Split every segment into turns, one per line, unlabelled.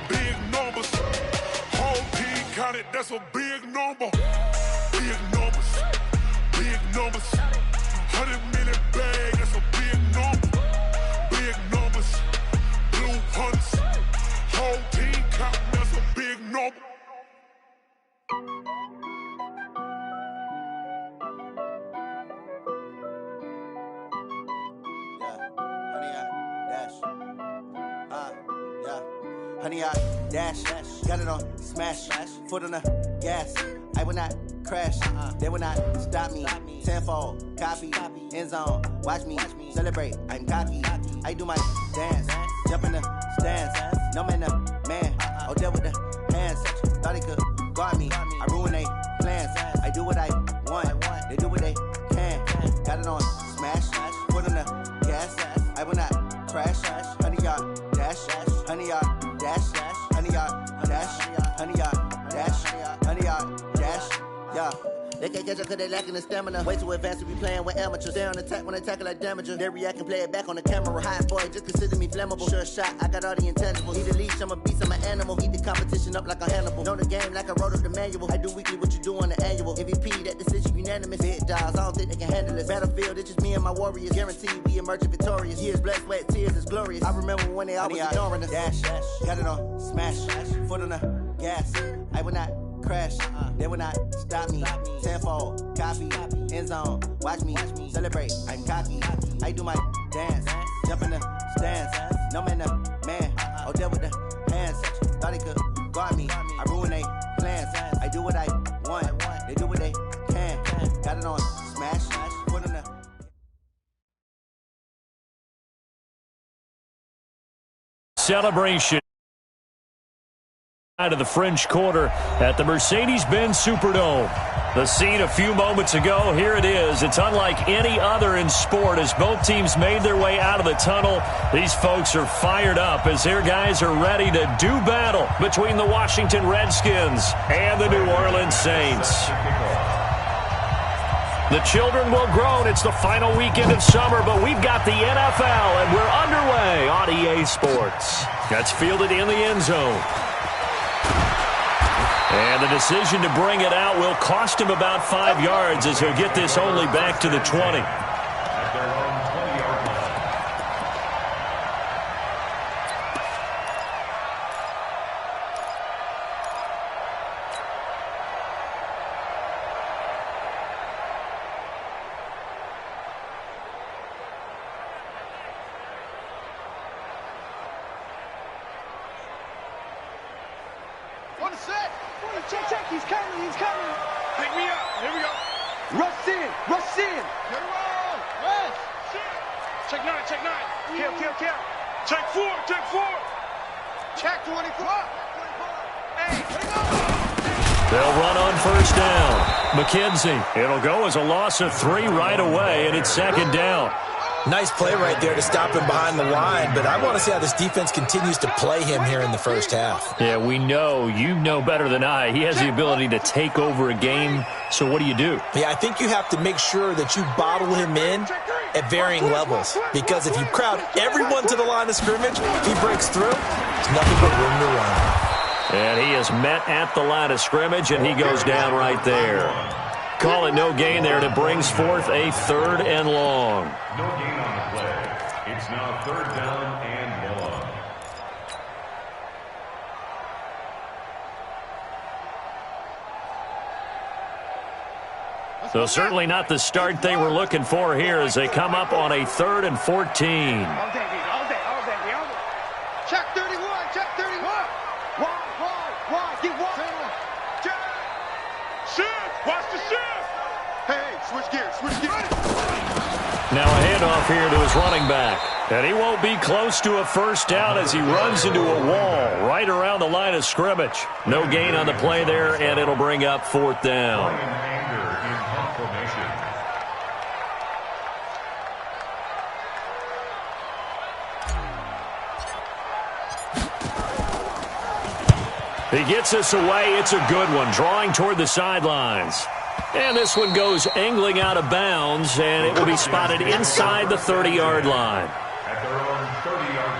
big numbers. Whole team counted, that's a big number. Big numbers, big numbers. 100 million bag, that's a big number. Big numbers, blue hunts. Whole team counting, that's a big number.
Honey, I dash, got it on smash, foot on the gas. I will not crash, they will not stop me. Tenfold, copy, end zone, watch me celebrate. I'm cocky, I do my dance, jump in the stands. No man, man, oh deal with the hands. Thought he could guard me, I ruin they plans. I do what I want, they do what they can. Got it on smash, foot on the gas. I will not crash, honey, y'all dash, honey, y'all dash, honey, y'all dash, honey, y'all dash, honey, y'all dash, yeah. They can't catch up cause they lacking the stamina. Way too advanced to be playing with amateurs. They on attack when they tackle like damager. They react and play it back on the camera. Hot boy, just consider me flammable. Sure shot, I got all the intangibles. Need a leash, I'm a beast, I'm an animal. Eat the competition up like a Hannibal. Know the game like I wrote up the manual. I do weekly what you do on the annual. MVP, that decision unanimous. Big dogs, I don't think they can handle it. Battlefield, it's just me and my warriors. Guaranteed we emerging victorious. Years, blood, sweat, tears, it's glorious. I remember when they always ignoring us. Dash, got it on smash, foot on the gas. I will not crash, they will not stop me. Tenfold, copy, end zone, watch me celebrate. I'm cocky, I do my dance, jump in the stands. No man, man, oh deal with the hands. Thought he could guard me, I ruin they plans. I do what I want, they do what they can. Got it on smash, foot on the
celebration of the French Quarter at the Mercedes-Benz Superdome. The scene a few moments ago, here it is. It's unlike any other in sport as both teams made their way out of the tunnel. These folks are fired up as their guys are ready to do battle between the Washington Redskins and the New Orleans Saints. The children will groan. It's the final weekend of summer, but we've got the NFL, and we're underway on EA Sports. That's fielded in the end zone. And the decision to bring it out will cost him about 5 yards as he'll get this only back to the 20.
Check, he's coming.
Pick me up, here we go.
Rush in.
Get roll, rush, check 9. Kill. Check 4. Check 24. Hey, let it go.
They'll run on first down. McKenzie, it'll go as a loss of 3 right away, and it's second down.
Nice play right there to stop him behind the line, but I want to see how this defense continues to play him here in the first half.
Yeah, we know. You know better than I. He has the ability to take over a game, so what do?
Yeah, I think you have to make sure that you bottle him in at varying levels, because if you crowd everyone to the line of scrimmage, if he breaks through, there's nothing but room to run.
And he is met at the line of scrimmage, and he goes down right there. Call it no gain there, and it brings forth a 3rd and long.
No gain on the play. It's now 3rd down and long.
So certainly not the start they were looking for here as they come up on a 3rd and 14.
All day. Check 31. Wide. Get wide.
Shift, watch the shift.
Hey, switch gears.
Now a handoff here to his running back. And he won't be close to a first down as he runs into a wall right around the line of scrimmage. No gain on the play there, and it'll bring up 4th down. He gets us away. It's a good one, drawing toward the sidelines. And this one goes angling out of bounds, and it will be spotted inside the 30-yard line.
At their own 30-yard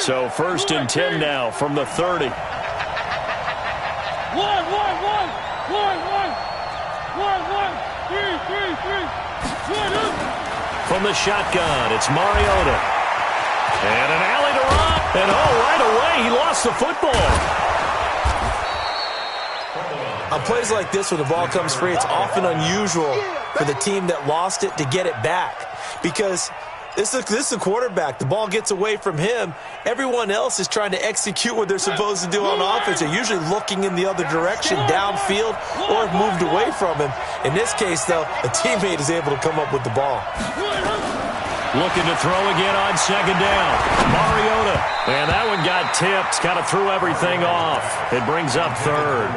So 1st and 10 now from the 30. From the shotgun, it's Mariota. And an alley to run. And right away, he lost the football.
On plays like this, when the ball comes free, it's often unusual for the team that lost it to get it back. Because this is a quarterback. The ball gets away from him. Everyone else is trying to execute what they're supposed to do on offense. They're usually looking in the other direction, downfield, or moved away from him. In this case, though, a teammate is able to come up with the ball.
Looking to throw again on 2nd down. Mariota. And that one got tipped. Kind of threw everything off. It brings up 3rd.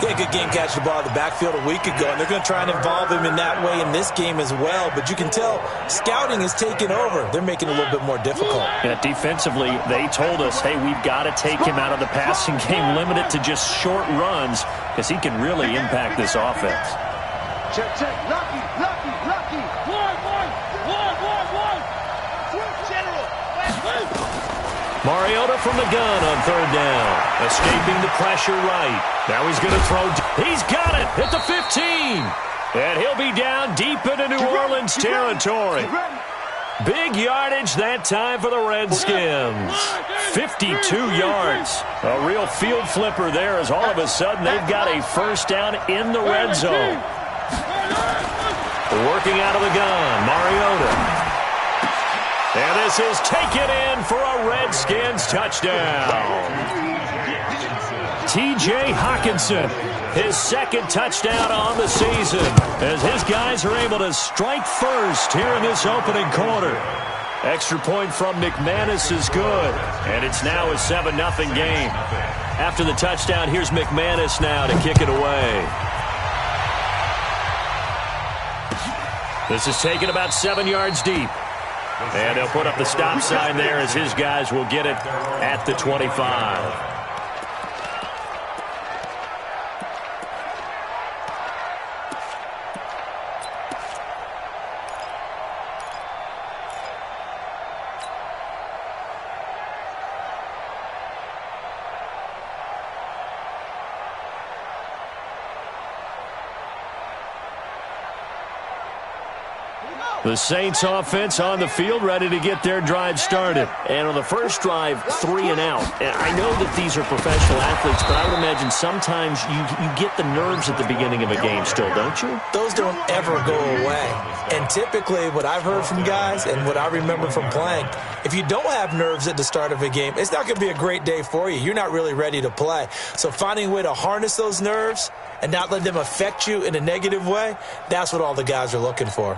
He had a good game catching the ball in the backfield a week ago, and they're going to try and involve him in that way in this game as well. But you can tell scouting is taking over. They're making it a little bit more difficult.
Yeah, defensively, they told us, hey, we've got to take him out of the passing game, limit it to just short runs, because he can really impact this offense.
Check, check. Lucky.
Mariota from the gun on 3rd down. Escaping the pressure right. Now he's going to throw. He's got it at the 15. And he'll be down deep into New Orleans territory. Big yardage that time for the Redskins. 52 yards. A real field flipper there as all of a sudden they've got a 1st down in the red zone. Working out of the gun, Mariota. And this is taken in for a Redskins touchdown. T.J. Hockenson, his 2nd touchdown on the season, as his guys are able to strike first here in this opening quarter. Extra point from McManus is good, and it's now a 7-0 game. After the touchdown, here's McManus now to kick it away. This is taken about 7 yards deep. And they'll put up the stop sign there as his guys will get it at the 25. The Saints offense on the field, ready to get their drive started. And on the first drive, 3 and out. And I know that these are professional athletes, but I would imagine sometimes you get the nerves at the beginning of a game still, don't you?
Those don't ever go away. And typically what I've heard from guys and what I remember from playing, if you don't have nerves at the start of a game, it's not going to be a great day for you. You're not really ready to play. So finding a way to harness those nerves and not let them affect you in a negative way, that's what all the guys are looking for.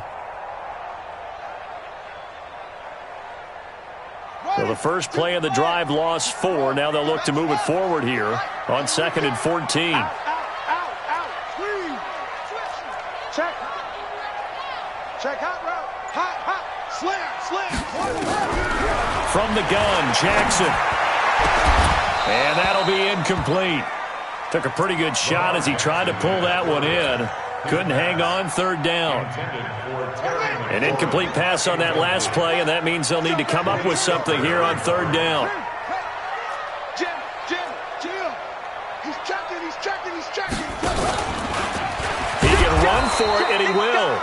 Well, the first play of the drive lost 4. Now they'll look to move it forward here on 2nd and 14.
Out. Squeeze. Check. Check hot route. Hot. Slam.
From the gun, Jackson. And that'll be incomplete. Took a pretty good shot as he tried to pull that one in. Couldn't hang on 3rd down. An incomplete pass on that last play, and that means they'll need to come up with something here on 3rd down.
Jim. He's checking.
He can run for it, and he will.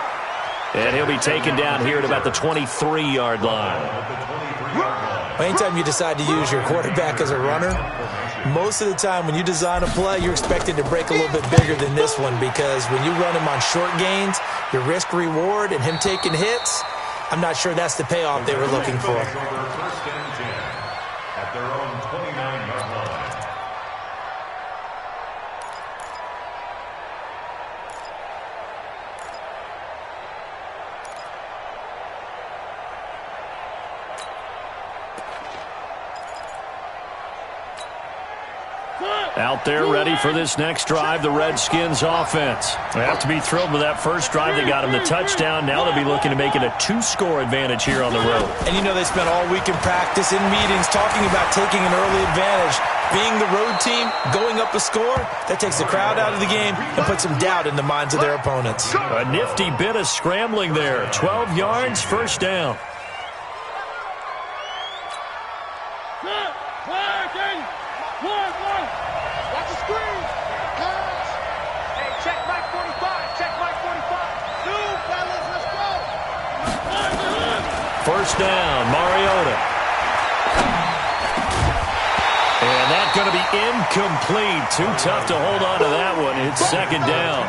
And he'll be taken down here at about the 23-yard line.
Anytime you decide to use your quarterback as a runner, most of the time when you design a play, you're expected to break a little bit bigger than this one, because when you run him on short gains, your risk-reward and him taking hits, I'm not sure that's the payoff they were looking for.
First and 10 at their own 29-yard line.
Out there ready for this next drive, the Redskins offense. They have to be thrilled with that first drive. They got him the touchdown. Now they'll be looking to make it a 2-score advantage here on the road.
And you know they spent all week in practice, in meetings, talking about taking an early advantage. Being the road team, going up a score, that takes the crowd out of the game and puts some doubt in the minds of their opponents.
A nifty bit of scrambling there. 12 yards, 1st down. first down. Mariota. And that's going to be incomplete. Too tough to hold on to that one. It's second down.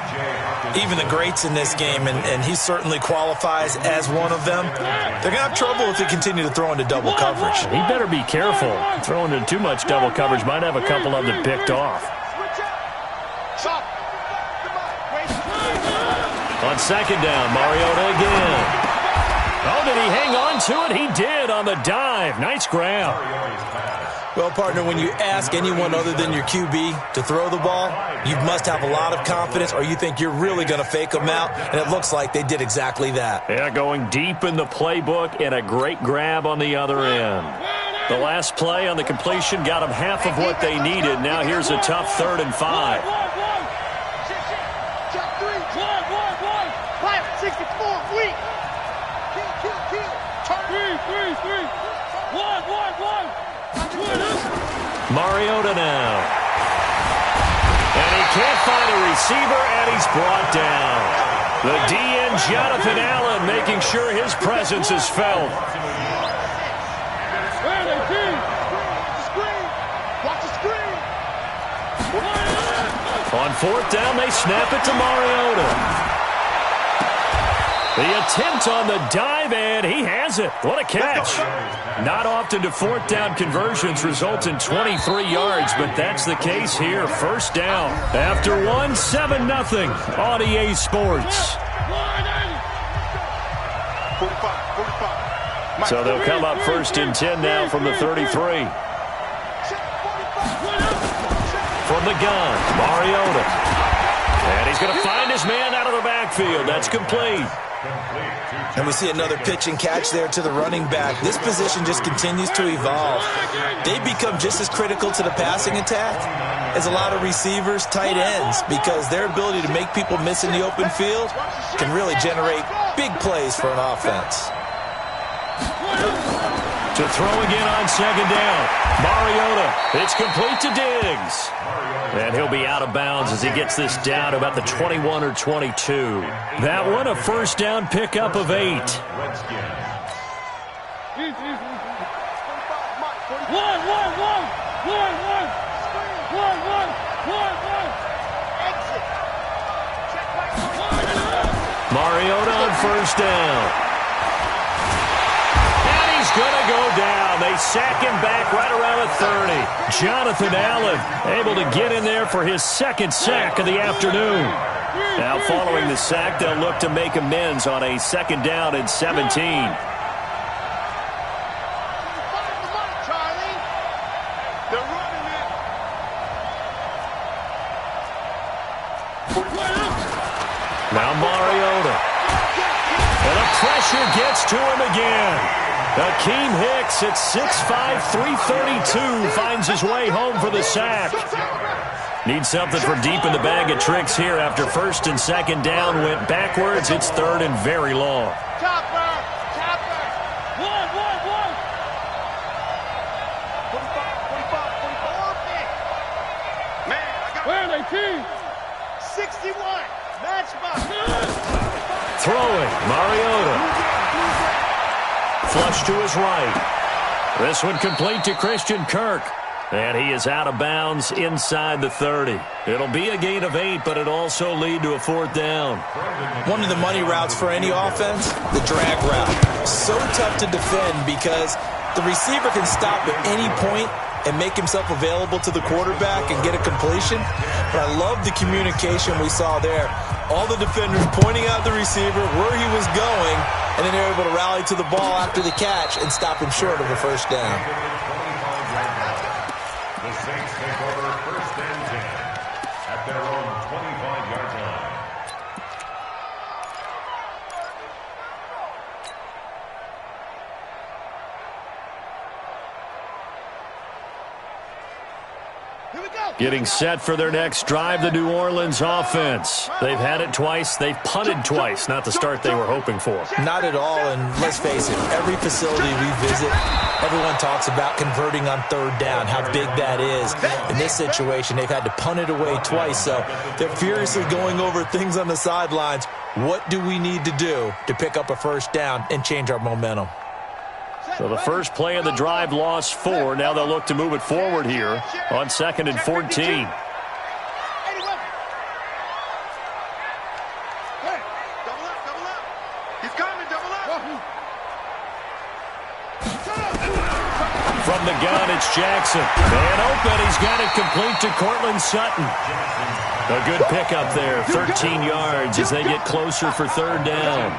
Even the greats in this game, and he certainly qualifies as one of them, they're going to have trouble if they continue to throw into double coverage.
He better be careful. Throwing into too much double coverage might have a couple of them picked off. On second down, Mariota again. Oh, did he hang on to it? He did on the dive. Nice grab.
Well, partner, when you ask anyone other than your QB to throw the ball, you must have a lot of confidence, or you think you're really going to fake them out, and it looks like they did exactly that.
Yeah, going deep in the playbook and a great grab on the other end. The last play on the completion got them half of what they needed. Now here's a tough 3rd and 5.
64, weak. Kill. Turn. 3. 1.
Mariota now. And he can't find a receiver, and he's brought down. The DN, Jonathan Allen, making sure his presence is felt.
Watch the screen.
On 4th down, they snap it to Mariota. The attempt on the dive, and he has it. What a catch. Not often do 4th down conversions result in 23 yards, but that's the case here. First down. After 1, 7-0 on EA Sports.
45.
So they'll come up 1st and 10 now from the 33. From the gun, Mariota. And he's going to find his man out of the backfield. That's complete.
And we see another pitch and catch there to the running back. This position just continues to evolve. They become just as critical to the passing attack as a lot of receivers, tight ends, because their ability to make people miss in the open field can really generate big plays for an offense.
To throw again on second down. Mariota. It's complete to Diggs. And he'll be out of bounds as he gets this down about the 21 or 22. That one a first down pickup of 8.
One.
Mariota on first down. Going to go down. They sack him back right around the 30. Jonathan Allen able to get in there for his second sack of the afternoon. Now following the sack, they'll look to make amends on a 2nd down and 17. Now Mariota. And the pressure gets to him again. Akeem Hicks at 6'5", 332 finds his way home for the sack. Needs something from deep in the bag of tricks here after 1st and 2nd down went backwards. It's 3rd and very long.
Chopper. 45. Man, I got. Where are they, team? 61. Matchbox.
Throwing, Mariota. Flush to his right. This one complete to Christian Kirk. And he is out of bounds inside the 30. It'll be a gain of 8, but it'll also lead to a 4th down.
One of the money routes for any offense, the drag route. So tough to defend because the receiver can stop at any point and make himself available to the quarterback and get a completion. But I love the communication we saw there. All the defenders pointing out the receiver, where he was going, and then they're able to rally to the ball after the catch and stop him short of a first down.
The Saints take over 1st and 10 at their own 25-yard line.
Getting set for their next drive, the New Orleans offense. They've had it twice. They've punted twice. Not the start they were hoping for.
Not at all, and let's face it, every facility we visit, everyone talks about converting on 3rd down, how big that is. In this situation, they've had to punt it away twice, so they're furiously going over things on the sidelines. What do we need to do to pick up a first down and change our momentum?
So the first play of the drive lost 4. Now they'll look to move it forward here on 2nd and 14. From the gun, it's Jackson. And open, he's got it complete to Cortland Sutton. A good pickup there, 13 yards as they get closer for 3rd down.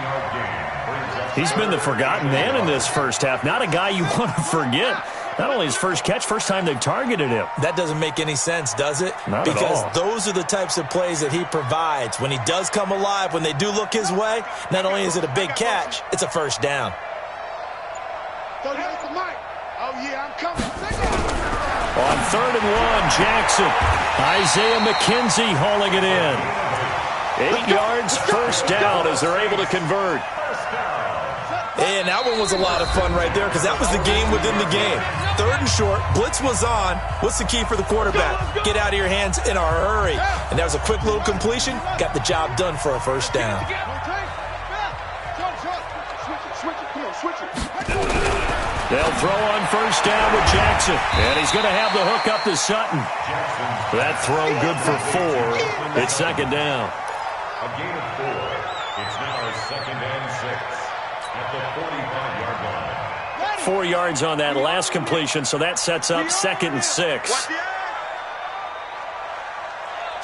He's been the forgotten man in this first half. Not a guy you want to forget. Not only his first catch, first time they've targeted him.
That doesn't make any sense, does it?
Not at all.
Because those are the types of plays that he provides. When he does come alive, when they do look his way, not only is it a big catch, it's a first down.
Oh, yeah, I'm coming.
On 3rd and 1, Jackson. Isaiah McKenzie hauling it in. 8 yards, first down as they're able to convert.
And that one was a lot of fun right there because that was the game within the game. 3rd and short, blitz was on. What's the key for the quarterback? Get out of your hands in a hurry. And that was a quick little completion. Got the job done for a first down.
They'll throw on first down with Jackson. And he's going to have the hook up to Sutton. That throw good for 4. It's 2nd down.
A gain of 4. It's now 2nd and 6 at the 45-yard line.
4 yards on that last completion, so that sets up 2nd and 6.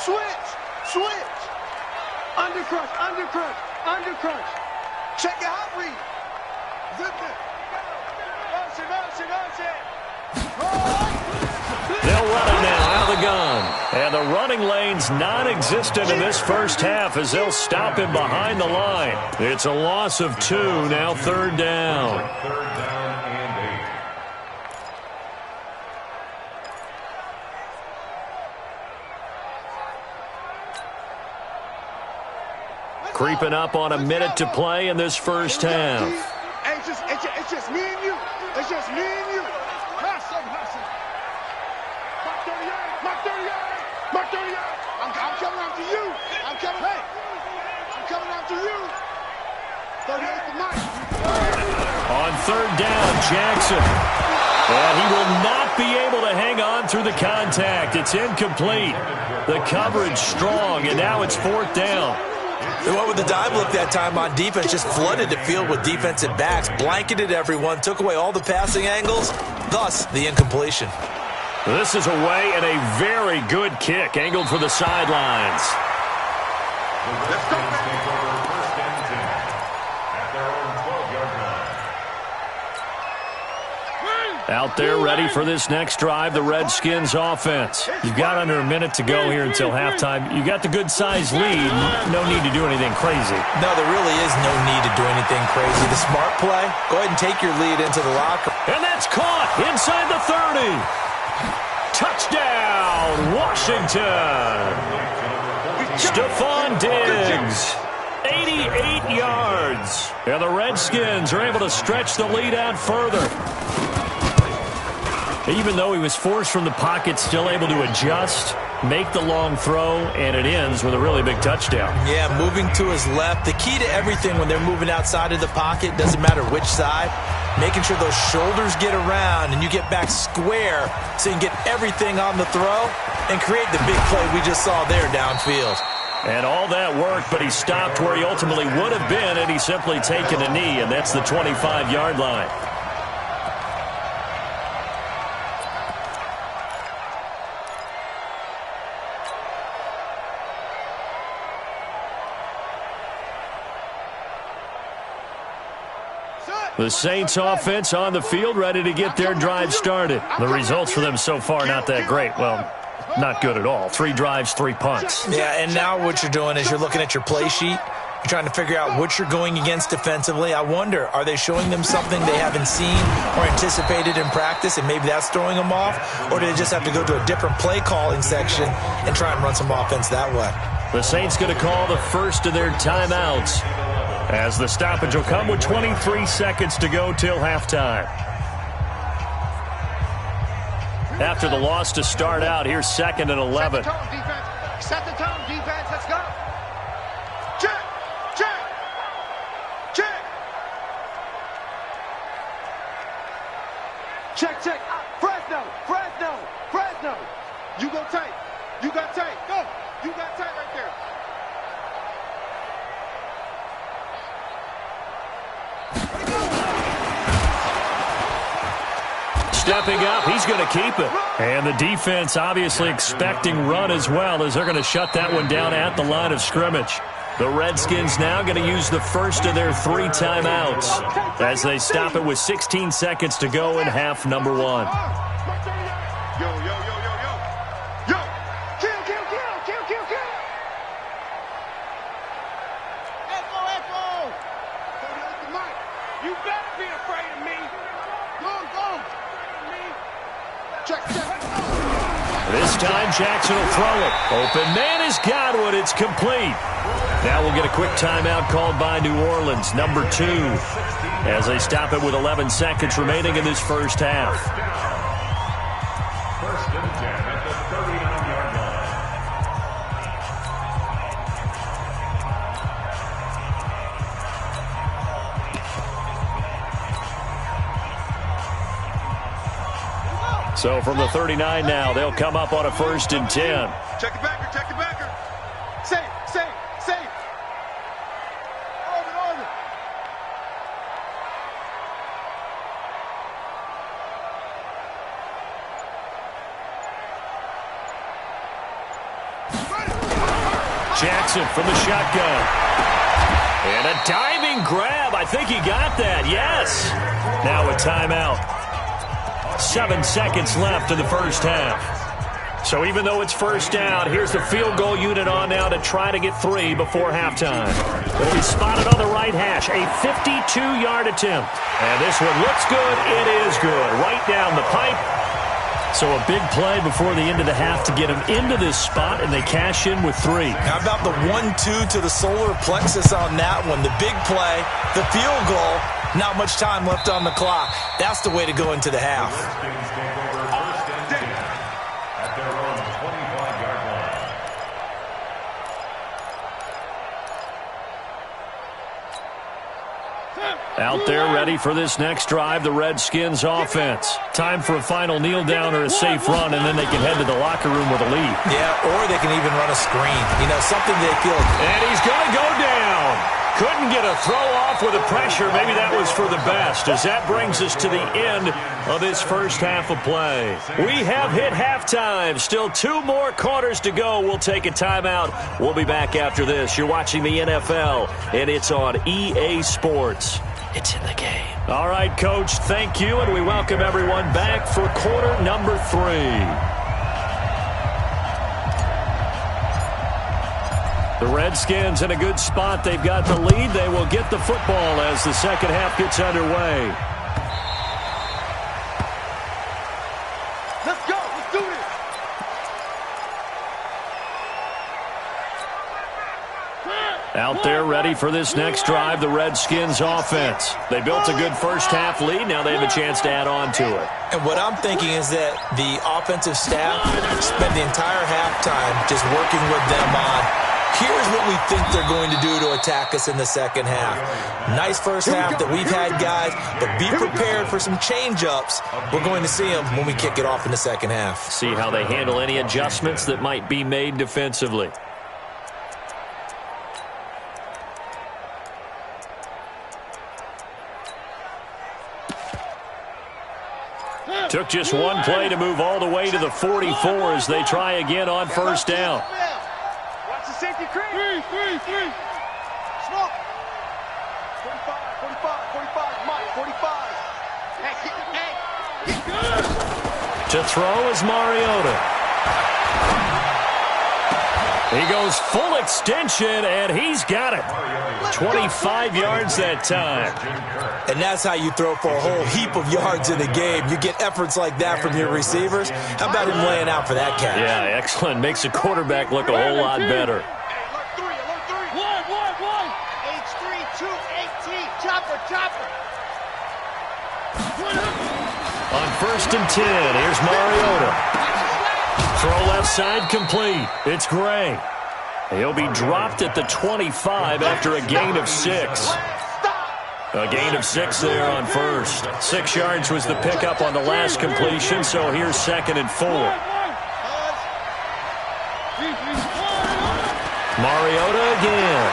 Switch. Undercrush. Check your hot read. Zip it.
They'll run it now out of the gun. And the running lane's non-existent in this first half as they'll stop him behind the line. It's a loss of 2, now 3rd down.
3rd down and 8.
Creeping up on a minute to play in this first half.
It's just me and you. It's just me and you. Mark 38. I'm coming after you. I'm coming after you. 38 for Mike.
On 3rd down, Jackson. And he will not be able to hang on through the contact. It's incomplete. The coverage strong, and now it's 4th down.
They went with the dive look that time on defense, just flooded the field with defensive backs, blanketed everyone, took away all the passing angles, thus the incompletion.
This is away and a very good kick, angled for the sidelines.
The Redskins take over 1st and 10 at their own 12-yard line.
Out there ready for this next drive, the Redskins offense. You've got under a minute to go here until halftime. You got the good-sized lead. No need to do anything crazy.
No, there really is no need to do anything crazy. The smart play, go ahead and take your lead into the locker.
And that's caught inside the 30. Touchdown, Washington. Stephon Diggs, 88 yards. And the Redskins are able to stretch the lead out further. Even though he was forced from the pocket, still able to adjust, make the long throw, and it ends with a really big touchdown.
Yeah, moving to his left. The key to everything when they're moving outside of the pocket, doesn't matter which side, making sure those shoulders get around and you get back square so you can get everything on the throw and create the big play we just saw there downfield.
And all that worked, but he stopped where he ultimately would have been, and he's simply taken a knee, and that's the 25-yard line. The Saints offense on the field, ready to get their drive started. The results for them so far, not that great. Well, not good at all. 3 drives, 3 punts.
Yeah, and now what you're doing is you're looking at your play sheet. You're trying to figure out what you're going against defensively. I wonder, are they showing them something they haven't seen or anticipated in practice, and maybe that's throwing them off? Or do they just have to go to a different play calling section and try and run some offense that way?
The Saints going to call the first of their timeouts, as the stoppage will come with 23 seconds to go till halftime. After the loss to start out, here's 2nd and 11.
Set the tone, defense. Set the tone, defense. Let's go. Check.
Stepping up, he's going to keep it. And the defense obviously expecting run as well, as they're going to shut that one down at the line of scrimmage. The Redskins now going to use the first of their 3 timeouts as they stop it with 16 seconds to go in half number 1.
Yo, yo, yo, yo, yo. Yo, kill, kill, kill, kill, kill, kill. Echo, echo. You better be afraid of me. Go, go. Check, check.
This time Jackson will throw it. Open man has got one. It's complete. Now we'll get a quick timeout called by New Orleans, number 2, as they stop it with 11 seconds remaining in this first half.
First and 10 at the 39-yard line.
So from the 39 now, they'll come up on a first and 10.
Check the backer, check the backer. Safe, safe, safe. Orbit, orbit.
Jackson from the shotgun. And a diving grab. I think he got that. Yes. Now a timeout. 7 seconds left in the first half. So even though it's first down, here's the field goal unit on now to try to get 3 before halftime. It'll be spotted on the right hash. A 52-yard attempt. And this one looks good. It is good. Right down the pipe. So a big play before the end of the half to get him into this spot, and they cash in with 3.
How about the 1-2 to the solar plexus on that one? The big play, the field goal, not much time left on the clock. That's the way to go into the half.
Redskins take over first and 10 at their own 25-yard line.
Out there ready for this next drive, the Redskins offense. Time for a final kneel down or a safe run, and then they can head to the locker room with a lead.
Yeah, or they can even run a screen. You know, something they feel.
And he's going to go down. Couldn't get a throw off with the pressure. Maybe that was for the best, as that brings us to the end of this first half of play. We have hit halftime. Still 2 more quarters to go. We'll take a timeout. We'll be back after this. You're watching the NFL, and it's on EA Sports. It's in the game. All right, Coach, thank you, and we welcome everyone back for quarter number 3. The Redskins in a good spot. They've got the lead. They will get the football as the second half gets underway.
Let's go. Let's do this.
Out there ready for this next drive, the Redskins offense. They built a good first half lead. Now they have a chance to add on to it.
And what I'm thinking is that the offensive staff spent the entire halftime just working with them on, here's what we think they're going to do to attack us in the second half. Nice first half that we've had, guys, but be prepared for some change-ups. We're going to see them when we kick it off in the second half.
See how they handle any adjustments that might be made defensively. Took just one play to move all the way to the 44 as they try again on first down.
Watch the safety creep. Three. Smoke. 45, 45, Mike, 45. Hey.
To throw is Mariota. He goes full extension, and he's got it. 25 yards that time.
And that's how you throw for a whole heap of yards in the game. You get efforts like that from your receivers. How about him laying out for that catch?
Yeah, excellent. Makes the quarterback look a whole lot better.
Alert 3. 1. H3, 2, 18. Chopper.
On first and 10, here's Mariota. Throw left side complete. It's Gray. He'll be dropped at the 25 after a gain of 6. A gain of 6 there on first. 6 yards was the pickup on the last completion, so here's 2nd and 4. Mariota again.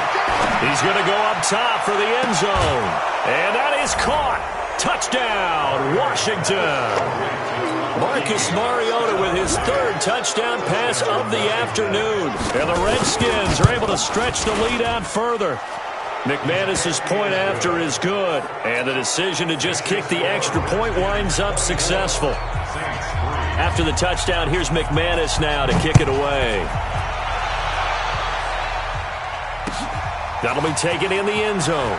He's going to go up top for the end zone. And that is caught. Touchdown, Washington. Marcus Mariota with his third touchdown pass of the afternoon. And the Redskins are able to stretch the lead out further. McManus's point after is good. And the decision to just kick the extra point winds up successful. After the touchdown, here's McManus now to kick it away. That'll be taken in the end zone.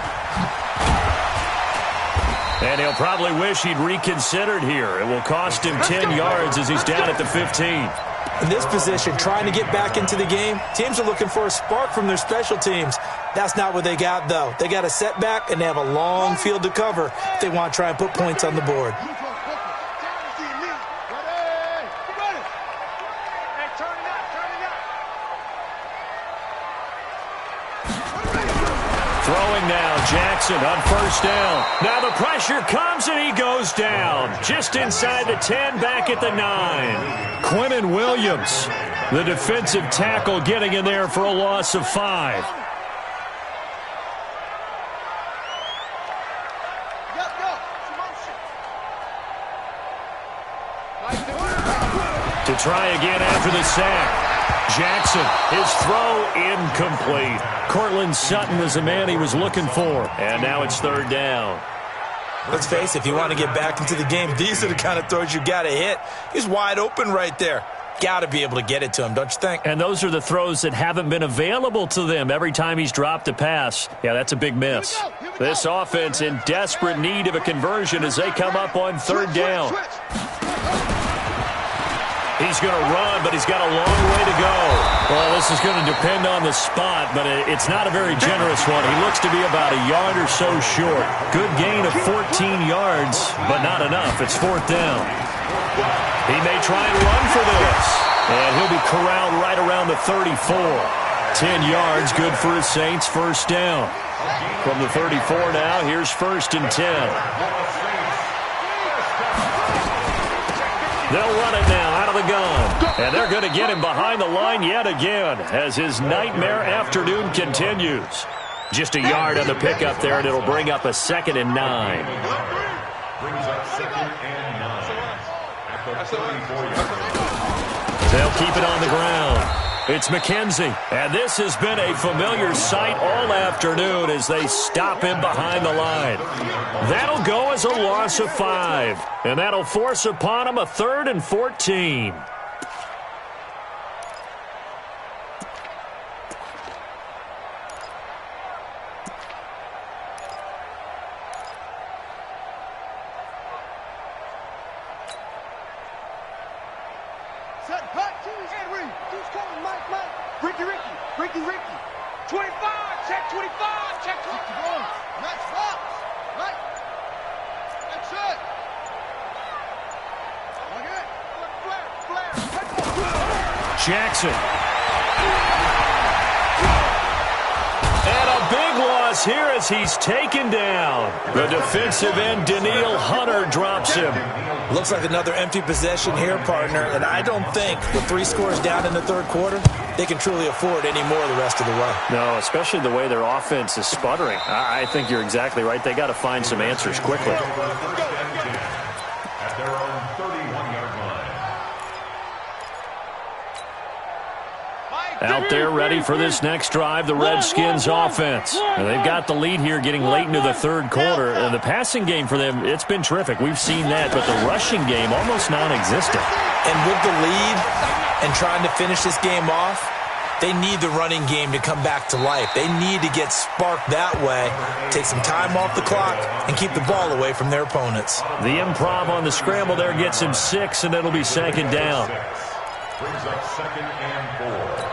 And he'll probably wish he'd reconsidered here. It will cost him 10 yards as he's down at the 15.
In this position, trying to get back into the game, teams are looking for a spark from their special teams. That's not what they got, though. They got a setback, and they have a long field to cover if they want to try and put points on the board.
Throwing now, Jackson on first down. Now the pressure comes and he goes down. Just inside the 10, back at the 9. Quinnen Williams, the defensive tackle, getting in there for a loss of 5. To try again after the sack. Jackson, his throw incomplete. Cortland Sutton was the man he was looking for. And now it's third down.
Let's face it, if you want to get back into the game, these are the kind of throws you got to hit. He's wide open right there. Got to be able to get it to him, don't you think?
And those are the throws that haven't been available to them every time he's dropped a pass. Yeah, that's a big miss. This offense in desperate need of a conversion as they come up on third down. He's going to run, but he's got a long way to go. Well, this is going to depend on the spot, but it's not a very generous one. He looks to be about a yard or so short. Good gain of 14 yards, but not enough. It's fourth down. He may try and run for this, and he'll be corralled right around the 34. 10 yards, good for his Saints, first down. From the 34 now, here's first and 10. They'll run it now out of the gun. And they're going to get him behind the line yet again as his nightmare afternoon continues. Just a yard on the pickup there, and it'll bring up a 2nd and 9.
Brings up 2nd and 9 at the 34-yard line.
They'll keep it on the ground. It's McKenzie. And this has been a familiar sight all afternoon as they stop him behind the line. That'll go as a loss of 5. And that'll force upon him a 3rd and 14.
Ricky. 25, check 25, check 25. Nice box. Right. That's it. Flare.
Jackson. And a big loss here as he's taken down. The defensive end, Daniil Hunter, drops him.
Looks like another empty possession here, partner, and I don't think with 3 scores down in the third quarter, they can truly afford any more the rest of the way.
No, especially the way their offense is sputtering. I think you're exactly right. They got to find some answers quickly.
At their own 31-yard line.
Out there ready for this next drive, the Redskins offense. And they've got the lead here getting late into the third quarter. And the passing game for them, it's been terrific. We've seen that, but the rushing game almost non-existent.
And with the lead and trying to finish this game off, they need the running game to come back to life. They need to get sparked that way, take some time off the clock, and keep the ball away from their opponents.
The improv on the scramble there gets him 6, and it'll be second down.
Brings up 2nd and 4.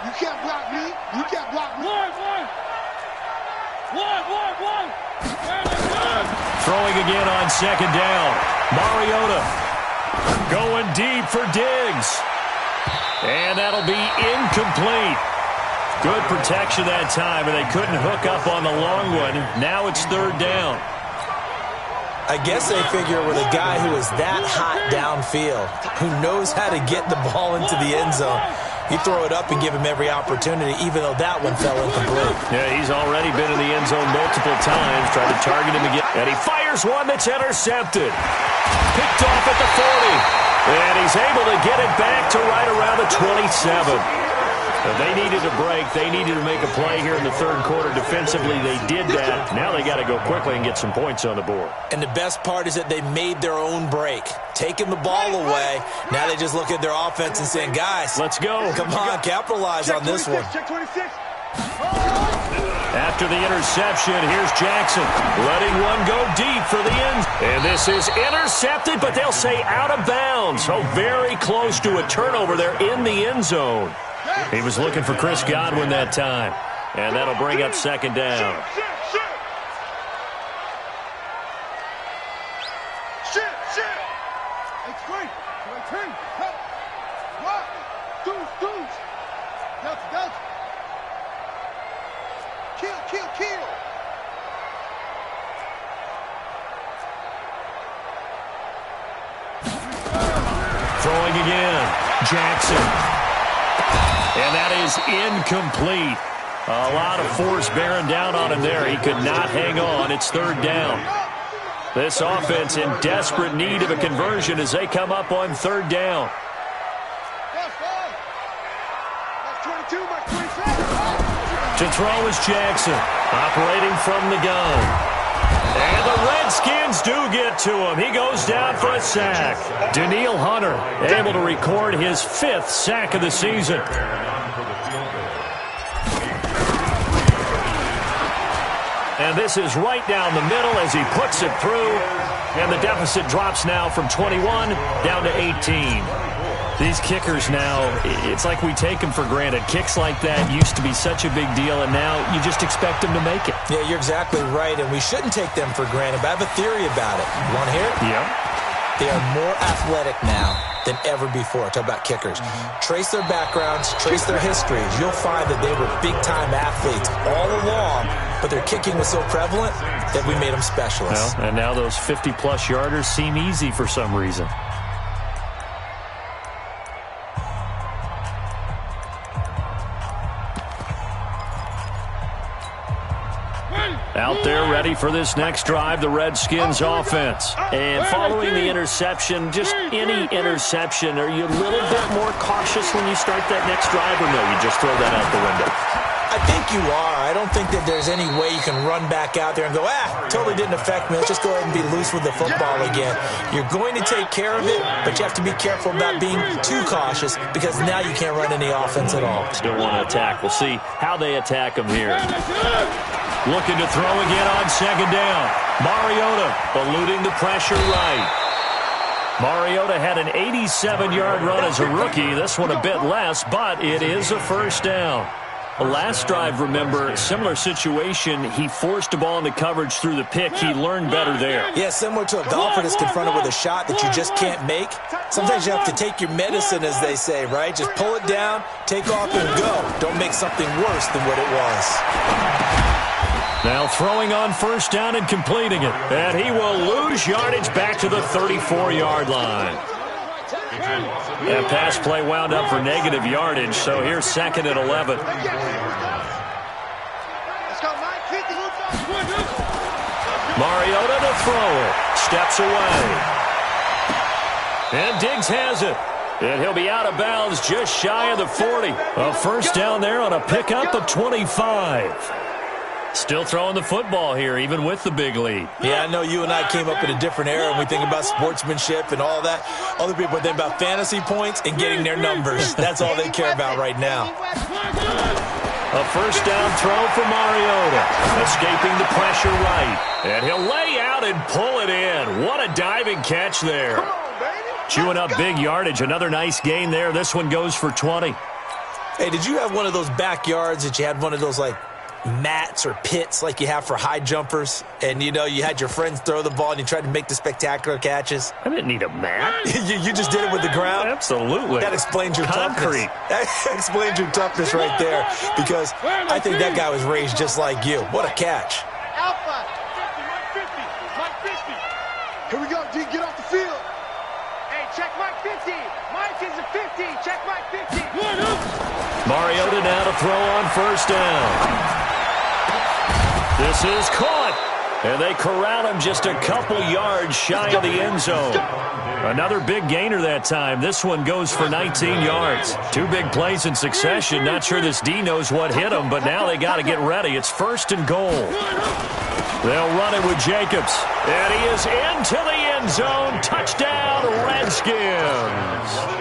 You can't block me. You can't block me. One.
Throwing again on second down. Mariota going deep for Diggs. And that'll be incomplete. Good protection that time, and they couldn't hook up on the long one. Now it's third down.
I guess they figure with a guy who is that hot downfield, who knows how to get the ball into the end zone, You throw it up and give him every opportunity, even though that one fell incomplete.
Yeah, he's already been in the end zone multiple times, trying to target him again. And he fires one that's intercepted. Picked off at the 40. And he's able to get it back to right around the 27. They needed a break. They needed to make a play here in the third quarter. Defensively, they did that. Now they got to go quickly and get some points on the board.
And the best part is that they made their own break. Taking the ball away. Now they just look at their offense and saying, guys,
let's go.
Come on, capitalize on this one.
Check 26.
After the interception, here's Jackson letting one go deep for the end. And this is intercepted, but they'll say out of bounds. So very close to a turnover there in the end zone. He was looking for Chris Godwin that time. And that'll bring up second down.
Kill.
Throwing again. Jackson. And that is incomplete. A lot of force bearing down on him there. He could not hang on. It's third down. This offense in desperate need of a conversion as they come up on third down. To throw is Jackson, operating from the gun. And the Redskins do get to him. He goes down for a sack. Danielle Hunter able to record his 5th sack of the season. And this is right down the middle as he puts it through. And the deficit drops now from 21 down to 18. These kickers now, it's like we take them for granted. Kicks like that used to be such a big deal, and now you just expect them to make it.
Yeah, you're exactly right, and we shouldn't take them for granted, but I have a theory about it. You want to hear it?
Yeah.
They are more athletic now than ever before. Talk about kickers. Trace their backgrounds, trace their histories. You'll find that they were big-time athletes all along, but their kicking was so prevalent that we made them specialists.
Well, and now those 50-plus yarders seem easy for some reason. Out there ready for this next drive, the Redskins offense. And following the interception, just any interception, are you a little bit more cautious when you start that next drive, or no, you just throw that out the window?
I think you are. I don't think that there's any way you can run back out there and go, totally didn't affect me. Let's just go ahead and be loose with the football again. You're going to take care of it, but you have to be careful about being too cautious because now you can't run any offense at all.
Still want to attack. We'll see how they attack them here. Looking to throw again on second down. Mariota eluding the pressure right. Mariota had an 87-yard run as a rookie. This one a bit less, but it is a first down. The last drive, remember, similar situation. He forced the ball into coverage through the pick. He learned better there.
Yeah, similar to a golfer that's confronted with a shot that you just can't make. Sometimes you have to take your medicine, as they say, right? Just pull it down, take off, and go. Don't make something worse than what it was.
Now throwing on first down and completing it. And he will lose yardage back to the 34-yard line. That pass play wound up for negative yardage, so here's second and 11. Mariota to throw it. Steps away. And Diggs has it. And he'll be out of bounds just shy of the 40. A first down there on a pickup of 25. Still throwing the football here, even with the big lead.
Yeah, I know you and I came up in a different era, and we think about sportsmanship and all that. Other people think about fantasy points and getting their numbers. That's all they care about right now.
A first down throw for Mariota. Escaping the pressure right. And he'll lay out and pull it in. What a diving catch there. Chewing up big yardage. Another nice gain there. This one goes for 20.
Hey, did you have one of those backyards that you had one of those, like, mats or pits like you have for high jumpers, and you had your friends throw the ball and you tried to make the spectacular catches?
I didn't need a mat.
you just did it with the ground?
Absolutely.
That explains your
concrete.
That explains your toughness right there, because I think that guy was raised just like you. What a catch.
Alpha. 50. Here we go, D. Get off the field. Hey, check Mike 50. Mike Redskins at 50. Check my 50.
Mariota now to throw on first down. This is caught. And they corral him just a couple yards shy of the end zone. Another big gainer that time. This one goes for 19 yards. Two big plays in succession. Not sure this D knows what hit him, but now they got to get ready. It's first and goal. They'll run it with Jacobs. And he is into the end zone. Touchdown, Redskins.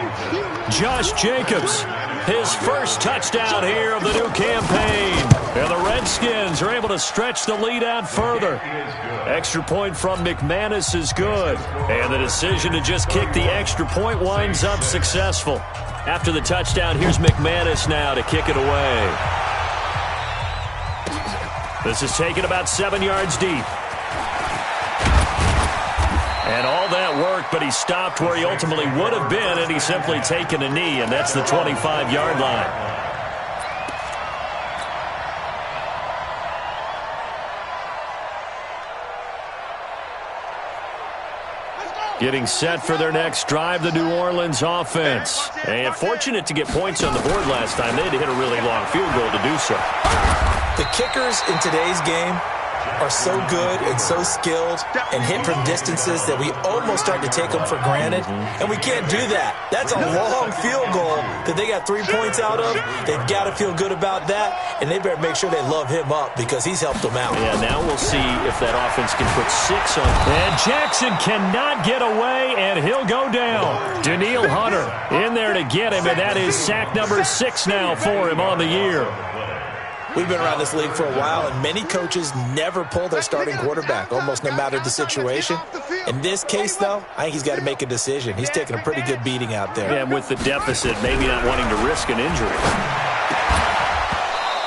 Josh Jacobs, his first touchdown here of the new campaign. And the Redskins are able to stretch the lead out further. Extra point from McManus is good. And the decision to just kick the extra point winds up successful. After the touchdown, here's McManus now to kick it away. This is taken about 7 yards deep. And all that work, but he stopped where he ultimately would have been, and he's simply taken a knee, and that's the 25-yard line. Getting set for their next drive, the New Orleans offense. And fortunate to get points on the board last time. They had to hit a really long field goal to do so.
The kickers in today's game are so good and so skilled and hit from distances that we almost start to take them for granted. And we can't do that. That's a long field goal that they got 3 points out of. They've got to feel good about that, and they better make sure they love him up because he's helped them out.
Yeah, now we'll see if that offense can put 6 on. And Jackson cannot get away, and he'll go down. Danielle Hunter in there to get him, and that is sack number 6 now for him on the year.
We've been around this league for a while, and many coaches never pull their starting quarterback, almost no matter the situation. In this case, though, I think he's got to make a decision. He's taking a pretty good beating out there.
And with the deficit, maybe not wanting to risk an injury.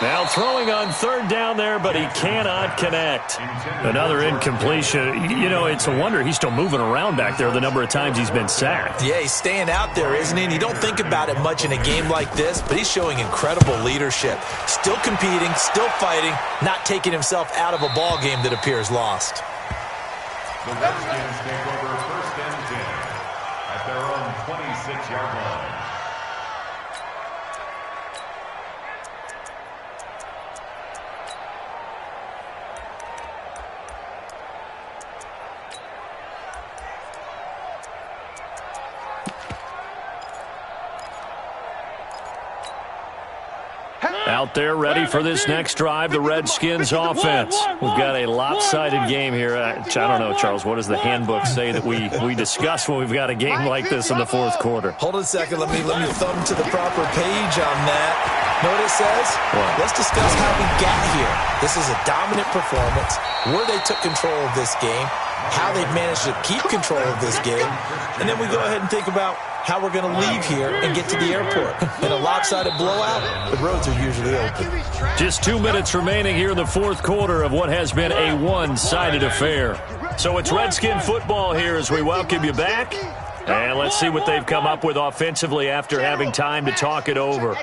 Now throwing on third down there, but he cannot connect. Another incompletion. You know, it's a wonder he's still moving around back there the number of times he's been sacked.
Yeah, he's staying out there, isn't he? And you don't think about it much in a game like this, but he's showing incredible leadership. Still competing, still fighting, not taking himself out of a ball game that appears lost.
The Redskins take over first and 10 at their own 26-yard line.
Out there ready for this next drive, the Redskins offense. We've got a lopsided game here. I don't know, Charles, what does the handbook say that we discuss when we've got a game like this in the fourth quarter?
Hold on a second. Let me thumb to the proper page on that. Know what it says?
What?
Let's discuss how we got here. This is a dominant performance, where they took control of this game, how they've managed to keep control of this game, and then we go ahead and think about how we're going to leave here and get to the airport. In a lopsided blowout, the roads are usually open.
Just 2 minutes remaining here in the fourth quarter of what has been a one-sided affair. So it's Redskin football here as we welcome you back. And let's see what they've come up with offensively after having time to talk it over.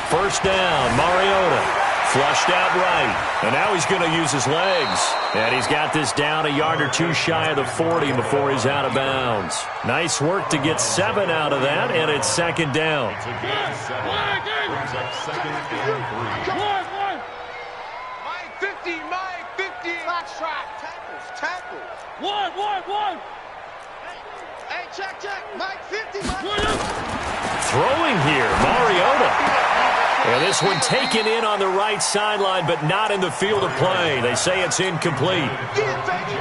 First down, Mariota. Flushed out right, and now he's going to use his legs. And he's got this down a yard or two shy of the 40 before he's out of bounds. Nice work to get 7 out of that, and it's second down.
It's a gain of 7. Brings up second and 3.
Mike 50, Mike 50. Foxtrot. Tackles. One. Hey, check. Mike 50, Mike.
Throwing here, Mariota. And this one taken in on the right sideline, but not in the field of play. They say it's incomplete.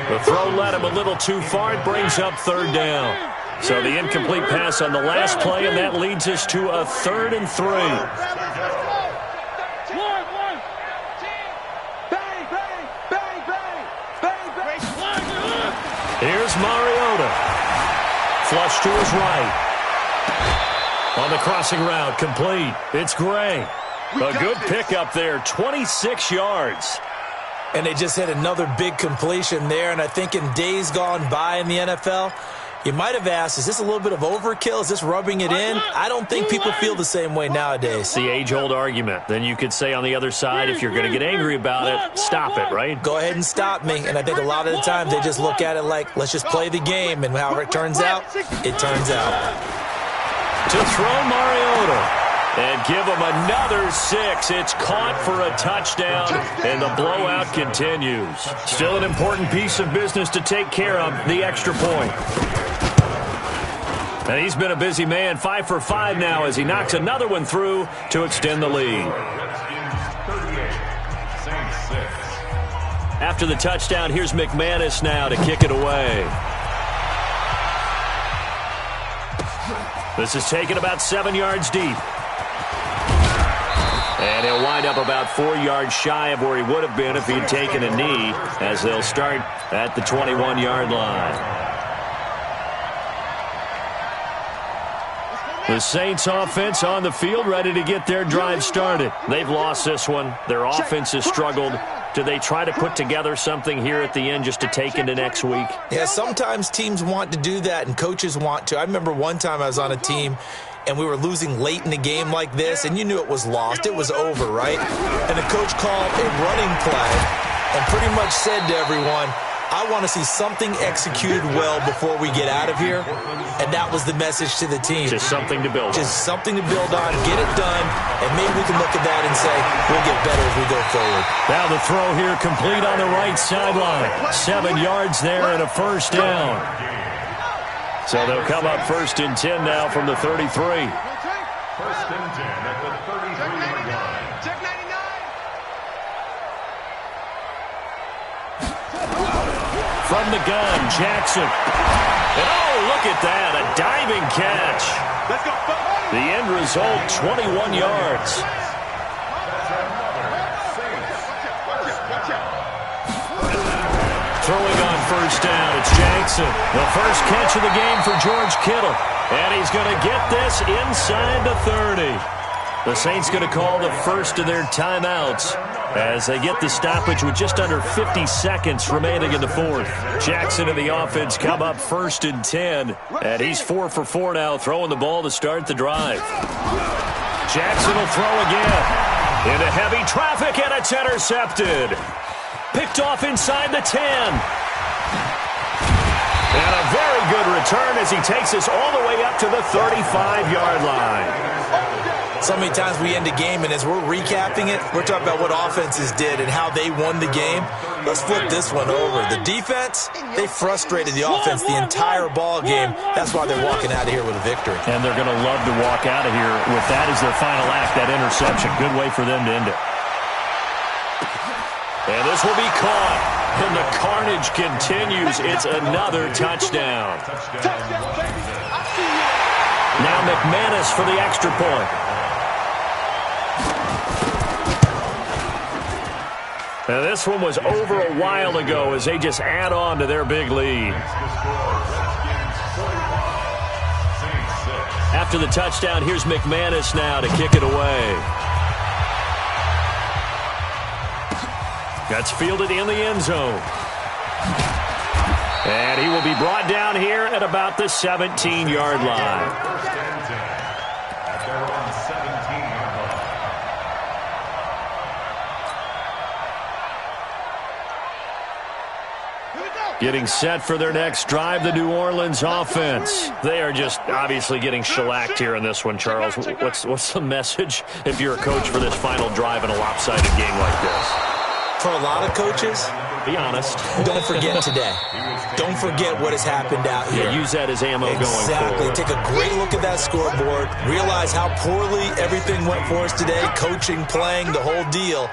The throw led him a little too far. It brings up third down. So the incomplete pass on the last play, and that leads us to a 3rd and 3. Here's Mariota. Flush to his right. On the crossing route, complete. It's Gray. A good pickup there, 26 yards.
And they just hit another big completion there, and I think in days gone by in the NFL, You might have asked, is this a little bit of overkill? Is this rubbing it in? I don't think people feel the same way nowadays.
The age-old argument. Then you could say on the other side, if you're going to get angry about it, stop it, right?
Go ahead and stop me. And I think a lot of the times they just look at it like, let's just play the game. And however it turns out, it turns out.
To throw Mariota. And give him another 6. It's caught for a touchdown, and the blowout continues. Still an important piece of business to take care of, the extra point. And he's been a busy man, 5 for 5 now as he knocks another one through to extend the lead. After the touchdown, here's McManus now to kick it away. This is taken about 7 yards deep. And he'll wind up about 4 yards shy of where he would have been if he'd taken a knee, as they'll start at the 21-yard line. The Saints offense on the field, ready to get their drive started. They've lost this one. Their offense has struggled. Do they try to put together something here at the end just to take into next week?
Yeah, sometimes teams want to do that and coaches want to. I remember one time I was on a team and we were losing late in the game like this, and you knew it was lost. It was over, right? And the coach called a running play and pretty much said to everyone, I want to see something executed well before we get out of here. And that was the message to the team.
Just something to build on.
Just something to build on, get it done, and maybe we can look at that and say, we'll get better as we go forward.
Now the throw here complete on the right sideline. 7 yards there and a first down. So they'll come up 1st and 10 now from the 33.
1st and 10 at the 33-yard line.
Check 99.
From the gun, Jackson. And oh, look at that, a diving catch.
Let's go.
The end result, 21 yards. Throwing on 1st down, it's Jackson. The first catch of the game for George Kittle. And he's going to get this inside the 30. The Saints going to call the first of their timeouts as they get the stoppage with just under 50 seconds remaining in the 4th. Jackson and the offense come up 1st and 10. And he's 4 for 4 now, throwing the ball to start the drive. Jackson will throw again. Into heavy traffic, and it's intercepted. Picked off inside the 10. And a very good return as he takes us all the way up to the 35-yard line.
So many times we end a game, and as we're recapping it, we're talking about what offenses did and how they won the game. Let's flip this one over. The defense, they frustrated the offense the entire ball game. That's why they're walking out of here with a victory.
And they're going to love to walk out of here with that as their final act, that interception. Good way for them to end it. And this will be caught. And the carnage continues. It's another touchdown. Now McManus for the extra point. Now this one was over a while ago as they just add on to their big lead. After the touchdown, here's McManus now to kick it away. That's fielded in the end zone. And he will be brought down here at about the 17-yard line. Getting set for their next drive, the New Orleans offense. They are just obviously getting shellacked here in this one, Charles. What's the message if you're a coach for this final drive in a lopsided game like this?
For a lot of coaches,
be honest.
Don't forget today. Don't forget what has happened out here.
Yeah, use that as ammo going forward.
Exactly. Take a great look at that scoreboard. Realize how poorly everything went for us today. Coaching, playing, the whole deal.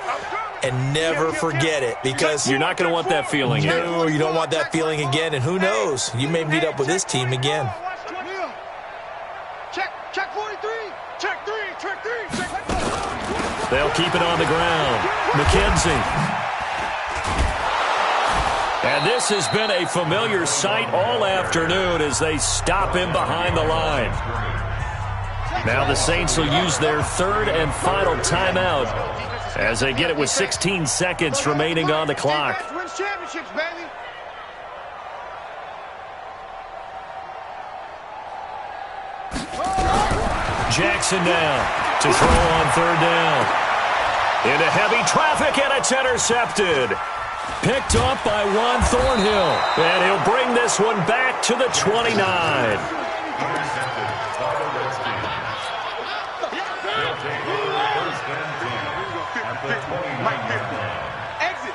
And never forget it, because
you're not going to want that feeling again.
No, you don't want that feeling again. And who knows? You may meet up with this team again.
Check 43. Check 3. Check 3. Check 4.
They'll keep it on the ground. McKenzie. And this has been a familiar sight all afternoon as they stop him behind the line. Now the Saints will use their third and final timeout as they get it with 16 seconds remaining on the clock.
Wins championships, baby.
Jackson now to throw on third down. Into heavy traffic, and it's intercepted. Picked up by Juan Thornhill. And he'll bring this one back to the 29.
Intercepted by the Redskins. They'll take first and 10 at the 29-yard line.
Exit.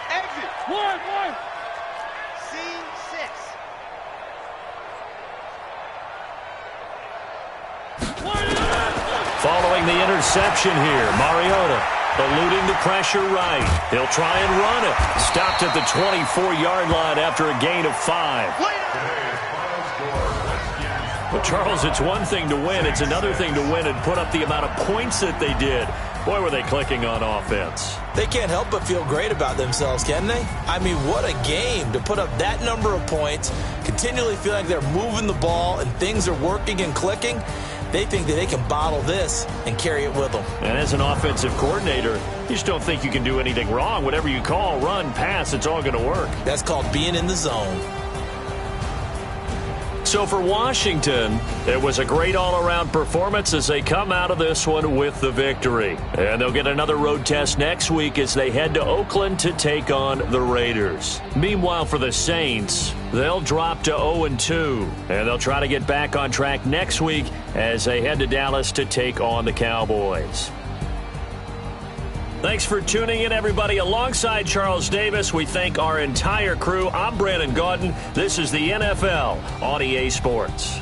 One. Scene 6.
Following the interception here, Mariota eluding the pressure right. He'll try and run it. Stopped at the 24-yard line after a gain of 5.
Today's final score, Redskins.
But, Charles, it's one thing to win. It's another thing to win and put up the amount of points that they did. Boy, were they clicking on offense.
They can't help but feel great about themselves, can they? I mean, what a game to put up that number of points, continually feel like they're moving the ball and things are working and clicking. They think that they can bottle this and carry it with them.
And as an offensive coordinator, you just don't think you can do anything wrong. Whatever you call, run, pass, it's all going to work.
That's called being in the zone.
So for Washington, it was a great all-around performance as they come out of this one with the victory. And they'll get another road test next week as they head to Oakland to take on the Raiders. Meanwhile, for the Saints, they'll drop to 0-2, and they'll try to get back on track next week as they head to Dallas to take on the Cowboys. Thanks for tuning in, everybody. Alongside Charles Davis, we thank our entire crew. I'm Brandon Gaudin. This is the NFL on EA Sports.